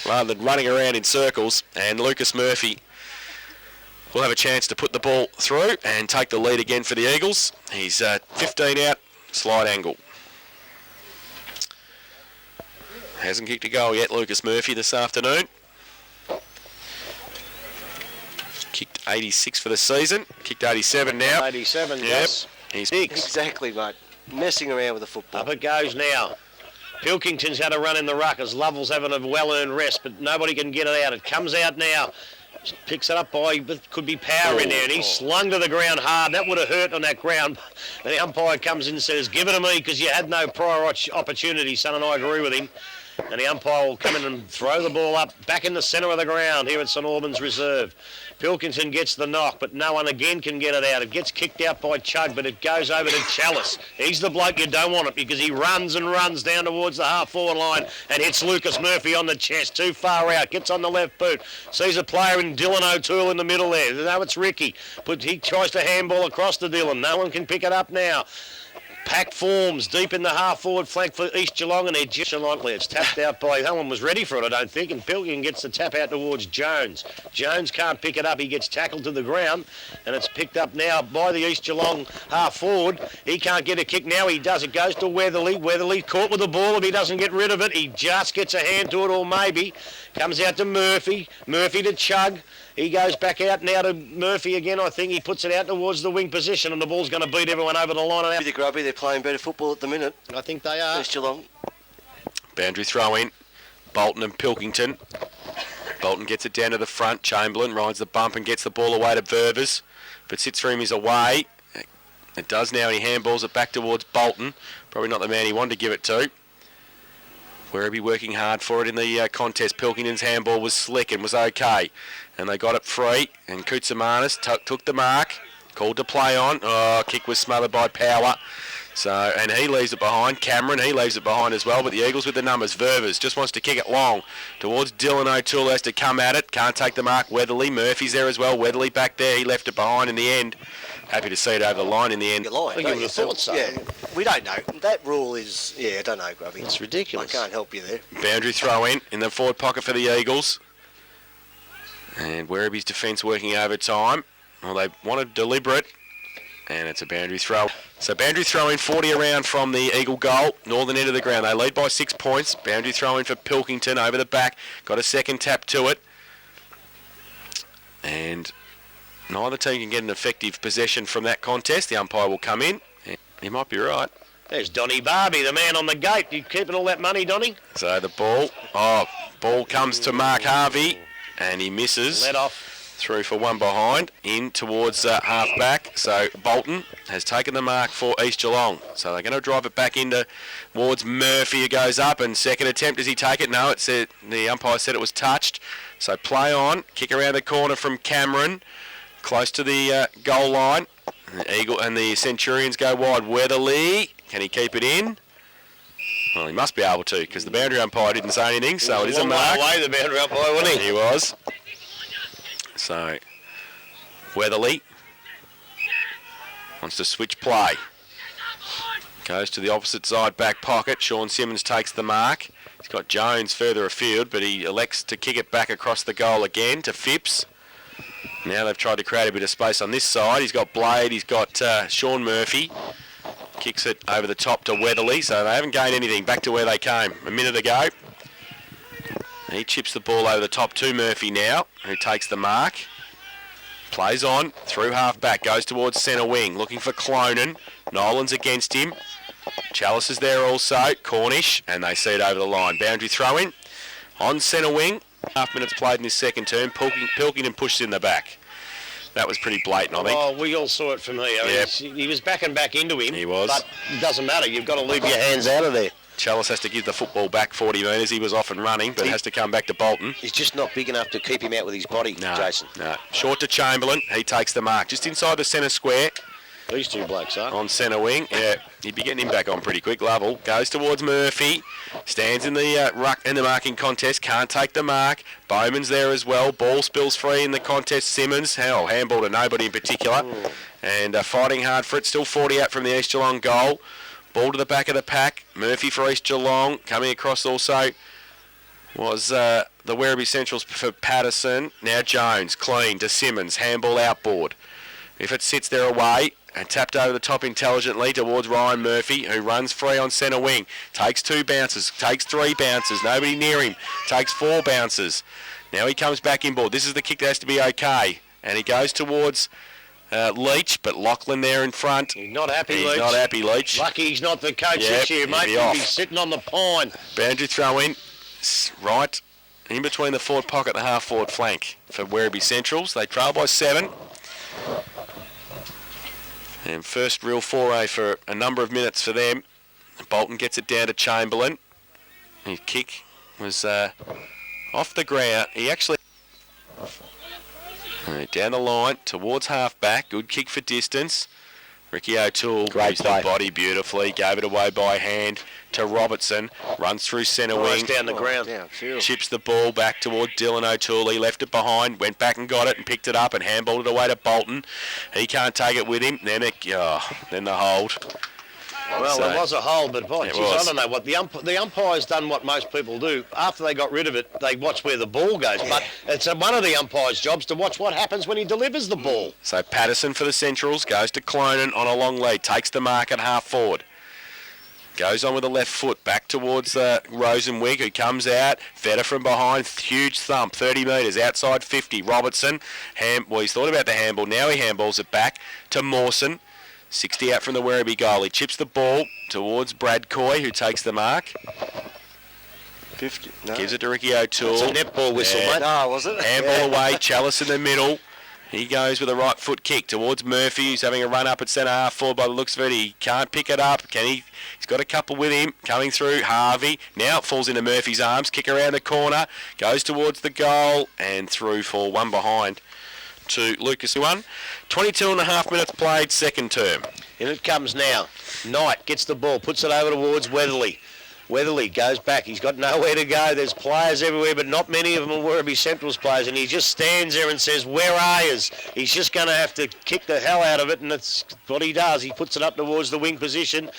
rather than running around in circles. And Lucas Murphy will have a chance to put the ball through and take the lead again for the Eagles. He's 15 out, slide angle. Hasn't kicked a goal yet, Lucas Murphy, this afternoon. Kicked 86 for the season. Kicked 87 now. 87, yep. yes. He's Exactly, mate. Messing around with the football. Up it goes now. Pilkington's had a run in the ruck as Lovell's having a well-earned rest, but nobody can get it out. It comes out now. Picks it up by, could be Power in there, and he's slung to the ground hard. That would have hurt on that ground. And the umpire comes in and says, give it to me because you had no prior opportunity, son, and I agree with him. And the umpire will come in and throw the ball up back in the centre of the ground here at St Albans Reserve. Pilkington gets the knock, but no one again can get it out. It gets kicked out by Chug, but it goes over to Chalice. He's the bloke you don't want it because he runs and runs down towards the half-forward line and hits Lucas Murphy on the chest. Too far out. Gets on the left boot. Sees a player in Dylan O'Toole in the middle there. No, it's Ricky. But he tries to handball across to Dylan. No one can pick it up now. Pack forms deep in the half-forward flank for East Geelong, and they're just lightly. It's tapped out by... No one was ready for it, I don't think, and Pilkington gets the tap out towards Jones. Jones can't pick it up. He gets tackled to the ground, and it's picked up now by the East Geelong half-forward. He can't get a kick now. He does. It goes to Weatherly. Weatherly caught with the ball. If he doesn't get rid of it, he just gets a hand to it, or maybe. Comes out to Murphy. Murphy to Chug. He goes back out now to Murphy again. I think he puts it out towards the wing position, and the ball's going to beat everyone over the line. And With the Grubby, they're playing better football at the minute. I think they are. East Geelong. boundary throw in. Bolton and Pilkington. Bolton gets it down to the front. Chamberlain rides the bump and gets the ball away to Ververs, but sits for him is away. It does now, and he handballs it back towards Bolton. Probably not the man he wanted to give it to. Werribee working hard for it in the contest. Pilkington's handball was slick and was okay. And they got it free. And Koutsamanis took the mark. Called to play on. Oh, kick was smothered by Power. So, and he leaves it behind. Cameron, he leaves it behind as well. But the Eagles with the numbers. Ververs just wants to kick it long towards Dylan O'Toole. Has to come at it. Can't take the mark. Weatherly. Murphy's there as well. Weatherly back there. He left it behind in the end. Happy to see it over the line in the end. Line, I would have thought so. Yeah, we don't know. That rule is, I don't know, Grubby. It's ridiculous. I can't help you there. Boundary throw in the forward pocket for the Eagles. And Werribee's defence working overtime. Well, they wanted deliberate. And it's a boundary throw. So boundary throw in 40 around from the Eagle goal. Northern end of the ground. They lead by 6 points. Boundary throw in for Pilkington over the back. Got a second tap to it. And neither team can get an effective possession from that contest. The umpire will come in. He might be right. There's Donny Barbie, the man on the gate. You keeping all that money, Donny? So the ball comes to Mark Harvey, and he misses. Let off. Through for one behind, in towards half-back. So Bolton has taken the mark for East Geelong. So they're going to drive it back into towards Murphy, who goes up, and second attempt, does he take it? No, the umpire said it was touched. So play on, kick around the corner from Cameron, close to the goal line. The Eagle and the Centurions go wide. Weatherly, can he keep it in? Well, he must be able to, because the boundary umpire didn't say anything, so it is a mark. Away the boundary umpire, wasn't he? He was. So, Weatherly wants to switch play. Goes to the opposite side back pocket. Sean Simmons takes the mark. He's got Jones further afield, but he elects to kick it back across the goal again to Phipps. Now they've tried to create a bit of space on this side. He's got Blade, he's got Sean Murphy. Kicks it over the top to Weatherly, so they haven't gained anything. Back to where they came a minute ago. He chips the ball over the top to Murphy now, who takes the mark. Plays on, through half-back, goes towards centre wing, looking for Clonan. Nolan's against him. Chalice is there also, Cornish, and they see it over the line. Boundary throw-in. On centre wing, half minutes played in this second term, Pilkington pushes in the back. That was pretty blatant, I think. Oh, we all saw it from here. Yep. He was backing back into him. He was. But it doesn't matter. You've got to leave your hands out of there. Chalice has to give the football back 40 metres. He was off and running, but has to come back to Bolton. He's just not big enough to keep him out with his body, Jason. No. Short to Chamberlain. He takes the mark. Just inside the centre square. These two blokes are. On centre wing. Yeah, he'd be getting him back on pretty quick. Lovell goes towards Murphy. Stands in the ruck in the marking contest. Can't take the mark. Bowman's there as well. Ball spills free in the contest. Simmons. Handball to nobody in particular. And fighting hard for it. Still 40 out from the East Geelong goal. Ball to the back of the pack. Murphy for East Geelong. Coming across also was the Werribee Centrals for Patterson. Now Jones. Clean to Simmons. Handball outboard. If it sits there away and tapped over the top intelligently towards Ryan Murphy, who runs free on centre wing. Takes 2 bounces. Takes 3 bounces. Nobody near him. Takes 4 bounces. Now he comes back inboard. This is the kick that has to be okay. And he goes towards Leach, but Lachlan there in front. He's not happy, He's Leach. not happy, Leach. Lucky he's not the coach this year, mate. He'll be sitting on the pine. Boundary throw in. Right in between the forward pocket and the half-forward flank for Werribee Centrals. They trail by 7. And first real foray for a number of minutes for them. Bolton gets it down to Chamberlain. His kick was off the ground. He actually... down the line towards half-back. Good kick for distance. Ricky O'Toole used the body beautifully. Gave it away by hand to Robertson. Runs through centre wing. Down the ground. Chips the ball back toward Dylan O'Toole. He left it behind. Went back and got it and picked it up and handballed it away to Bolton. He can't take it with him. Then the hold. Well, So, there was a hole, but boy, it geez, was. I don't know what the umpire's done. What most people do after they got rid of it, they watch where the ball goes. But it's one of the umpire's jobs to watch what happens when he delivers the ball. So Patterson for the Centrals goes to Clonan on a long lead. Takes the mark at half forward. Goes on with the left foot back towards Rosenwig, who comes out. Vetter from behind, huge thump, 30 metres, outside 50. Robertson, he's thought about the handball. Now he handballs it back to Mawson. 60 out from the Werribee goal. He chips the ball towards Brad Coy, who takes the mark. 50. No. Gives it to Ricky O'Toole. It's a netball whistle, mate. No, was it? Handball away, Chalice in the middle. He goes with a right foot kick towards Murphy, who's having a run up at centre half forward by the looks of it. He can't pick it up. He's got a couple with him. Coming through, Harvey. Now it falls into Murphy's arms. Kick around the corner. Goes towards the goal and through for one behind to Lucas. 22 and a half minutes played, second term. And it comes now. Knight gets the ball, puts it over towards Weatherly. Weatherly goes back. He's got nowhere to go. There's players everywhere, but not many of them are Werribee Central's players. And he just stands there and says, "Where are yous?" He's just going to have to kick the hell out of it, and that's what he does. He puts it up towards the wing position.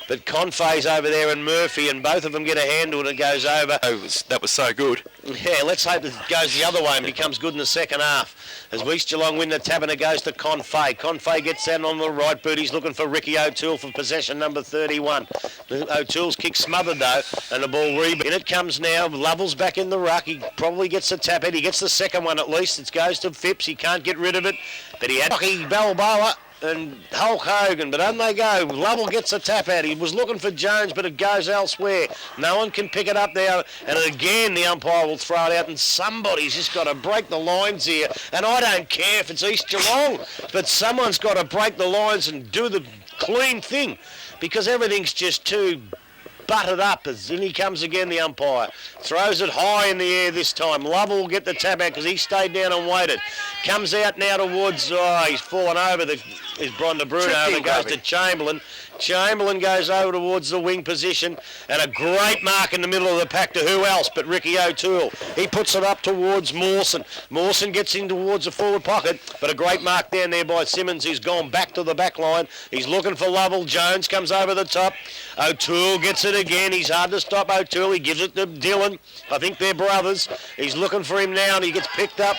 but Confey's over there and Murphy, and both of them get a handle and it goes over. That was so good. Yeah, let's hope it goes the other way and becomes good in the second half. As East Geelong win the tap and it goes to Confey. Confey gets down on the right boot. He's looking for Ricky O'Toole for possession number 31. O'Toole's kick smothered though, and the ball rebound. In it comes now. Lovell's back in the ruck. He probably gets the tap in. He gets the second one at least. It goes to Phipps. He can't get rid of it, but he had Rocky Balboa and Hulk Hogan, but on they go. Lovell gets a tap out. He was looking for Jones, but it goes elsewhere. No one can pick it up there, and again the umpire will throw it out, and somebody's just got to break the lines here. And I don't care if it's East Geelong, but someone's got to break the lines and do the clean thing, because everything's just too butted up. As in he comes again, the umpire throws it high in the air this time. Lovell will get the tap out because he stayed down and waited. Comes out now towards, he's fallen over, is Bronda Bruno, and it goes to Chamberlain. Chamberlain goes over towards the wing position, and a great mark in the middle of the pack to who else but Ricky O'Toole. He puts it up towards Mawson. Mawson gets in towards the forward pocket, but a great mark down there by Simmons, who's gone back to the back line. He's looking for Lovell. Jones comes over the top. O'Toole gets it again. He's hard to stop O'Toole. He gives it to Dylan. I think they're brothers. He's looking for him now, and he gets picked up.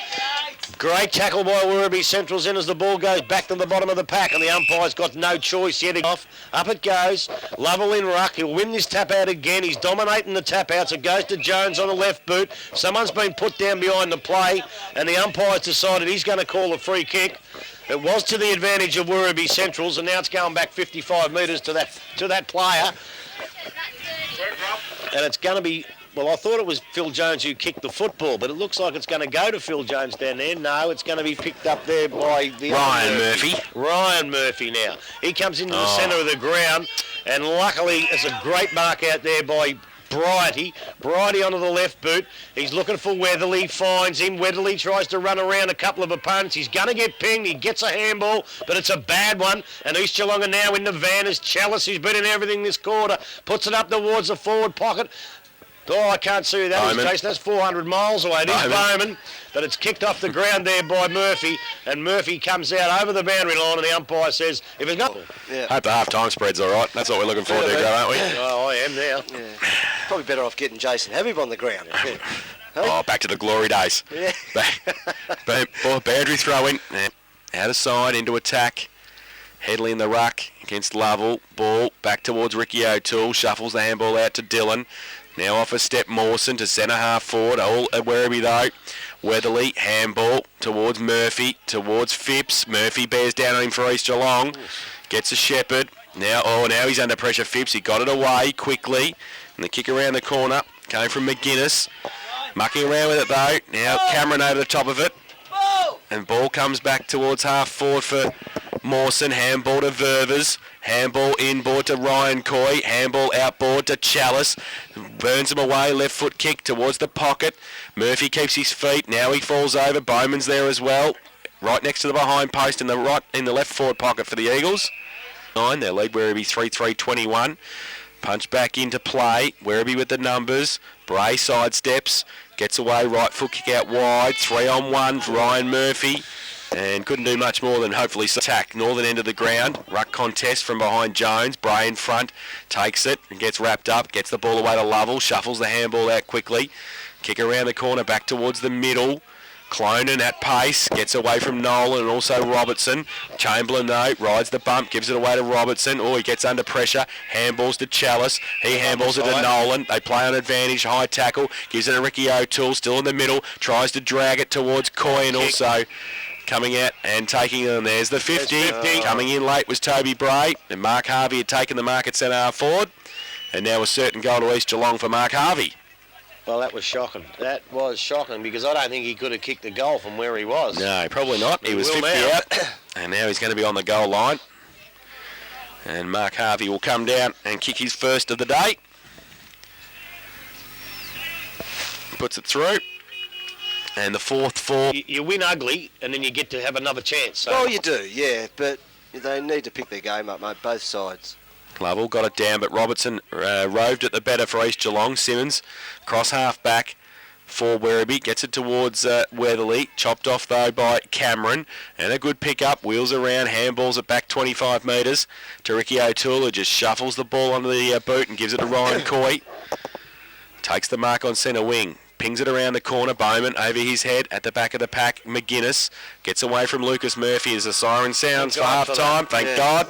Great tackle by Werribee Central's in as the ball goes back to the bottom of the pack, and the umpire's got no choice yet. Off. Up it goes. Lovell in ruck. He'll win this tap out again. He's dominating the tap outs. It goes to Jones on the left boot. Someone's been put down behind the play, and the umpire's decided he's going to call a free kick. It was to the advantage of Werribee Central's, and now it's going back 55 metres to that player. And it's going to be... Well, I thought it was Phil Jones who kicked the football, but it looks like it's going to go to Phil Jones down there. No, it's going to be picked up there by the Ryan Murphy. Ryan Murphy now. He comes into the centre of the ground, and luckily it's a great mark out there by Brighty. Brighty onto the left boot. He's looking for Weatherly, finds him. Weatherly tries to run around a couple of opponents. He's going to get pinged. He gets a handball, but it's a bad one. And East Geelong are now in the van as Chalice, who's been in everything this quarter, puts it up towards the forward pocket. Oh, I can't see who that is, Jason. That's 400 miles away. It is Bowman, but it's kicked off the ground there by Murphy, and Murphy comes out over the boundary line, and the umpire says, if it's not... Yeah. Hope the half-time spread's all right. That's what we're looking forward to, aren't we? Oh, I am now. Yeah. Probably better off getting Jason Habib on the ground. Yeah. Oh, back to the glory days. Yeah. Boundary throw in. Out of side, into attack. Headley in the ruck against Lovell. Ball back towards Ricky O'Toole. Shuffles the handball out to Dylan. Now off a step Mawson to centre half forward. All at Werribee though. Weatherly, handball towards Murphy, towards Phipps. Murphy bears down on him for East Geelong. Gets a Shepherd. Now he's under pressure, Phipps. He got it away quickly. And the kick around the corner came from McGuinness. Mucking around with it though. Now Cameron over the top of it. And ball comes back towards half forward for Mawson. Handball to Ververs. Handball inboard to Ryan Coy. Handball outboard to Chalice. Burns him away. Left foot kick towards the pocket. Murphy keeps his feet. Now he falls over. Bowman's there as well. Right next to the behind post in the left forward pocket for the Eagles. Their lead Werribee 3-3-21. Punch back into play. Werribee with the numbers. Bray sidesteps. Gets away. Right foot kick out wide. 3-on-1 for Ryan Murphy. And couldn't do much more than hopefully attack. Northern end of the ground. Ruck contest from behind Jones. Bray in front. Takes it and gets wrapped up. Gets the ball away to Lovell. Shuffles the handball out quickly. Kick around the corner back towards the middle. Clonan at pace. Gets away from Nolan and also Robertson. Chamberlain though rides the bump. Gives it away to Robertson. He gets under pressure. Handballs to Chalice. He handballs it to Nolan. They play on advantage. High tackle. Gives it to Ricky O'Toole. Still in the middle. Tries to drag it towards Coy and also... coming out and taking it, and there's the 50. Coming in late was Toby Bray, and Mark Harvey had taken the mark at centre half forward, and now a certain goal to East Geelong for Mark Harvey. Well, that was shocking. That was shocking because I don't think he could have kicked the goal from where he was. No, probably not. He was 50 out, and now he's going to be on the goal line. And Mark Harvey will come down and kick his first of the day. Puts it through. And the fourth for... You win ugly, and then you get to have another chance. So. Well, you do, yeah, but they need to pick their game up, mate, both sides. Lovell got it down, but Robertson roved at the better for East Geelong. Simmons, cross half back, for Werribee. Gets it towards Weatherly. Chopped off, though, by Cameron. And a good pick-up. Wheels around. Handballs it back 25 metres to Ricky O'Toole, who just shuffles the ball onto the boot and gives it to Ryan Coy. Takes the mark on centre wing. Pings it around the corner. Bowman over his head at the back of the pack. McGuinness gets away from Lucas Murphy as the siren sounds for half-time. Thank God.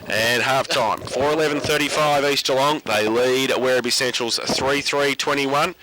And half-time. 4:11:35 East Geelong. They lead Werribee Central's 3-3-21.